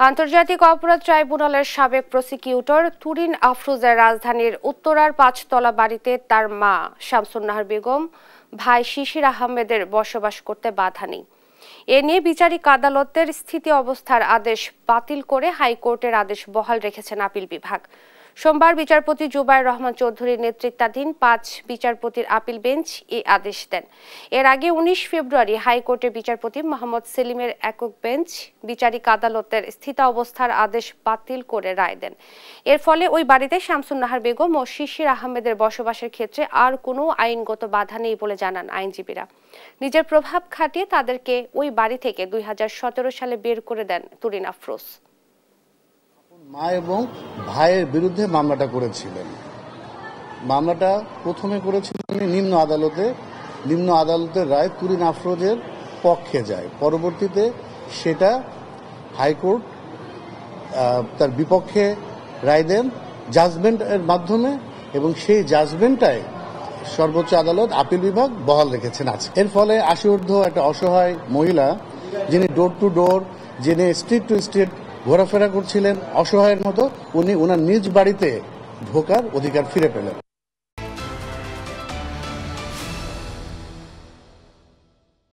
আন্তর্জাতিক অপরাধ ট্রাইব্যুনালের সাবেক প্রসিকিউটর তুরিন আফরোজের রাজধানীর উত্তরার ৫তলা বাড়িতে তার মা শামসুন নাহার বেগম, ভাই শিশির আহমেদের বসবাস করতে বাধা নেই। এ নিয়ে বিচারিক আদালতের স্থিতি অবস্থার আদেশ বাতিল করে হাইকোর্টের আদেশ বহাল রেখেছেন আপিল বিভাগ। সোমবার বিচারপতি জুবায়ের রহমান চৌধুরীর নেতৃত্বাধীন ৫ বিচারপতির আপিল বেঞ্চ এই আদেশ দেন। এর আগে ১৯ ফেব্রুয়ারি হাইকোর্টের বিচারপতি মোহাম্মদ সেলিমের একক বেঞ্চ বিচারিক আদালতের স্থিতাবস্থার আদেশ বাতিল করে রায় দেন। এর ফলে ওই বাড়িতে শামসুন নাহার বেগম ও শিশির আহমেদের বসবাসের ক্ষেত্রে আর কোনো আইনগত বাধা নেই বলে জানান আইনজীবীরা। নিজের প্রভাব খাটিয়ে তাদেরকে ওই বাড়ি থেকে ২০১৭ সালে বের করে দেন তুরিন আফরোজ। মা এবং ভাইয়ের বিরুদ্ধে মামলাটা করেছিলেন। মামলাটা প্রথমে করেছিলেন নিম্ন আদালতের রায় তুরিন আফরোজের পক্ষে যায়। পরবর্তীতে সেটা হাইকোর্ট তার বিপক্ষে রায় দেন জাজমেন্টের মাধ্যমে, এবং সেই জাজমেন্টটায় সর্বোচ্চ আদালত আপিল বিভাগ বহাল রেখেছেন আছে। এর ফলে ৮০ ঊর্ধ্ব একটা অসহায় মহিলা, যিনি ডোর টু ডোর, যিনি স্ট্রিট টু স্ট্রিট ঘোরাফেরা করছিলেন অসহায়ের মতো, উনি ওনার নিজ বাড়িতে ঢোকার অধিকার ফিরে পেলেন।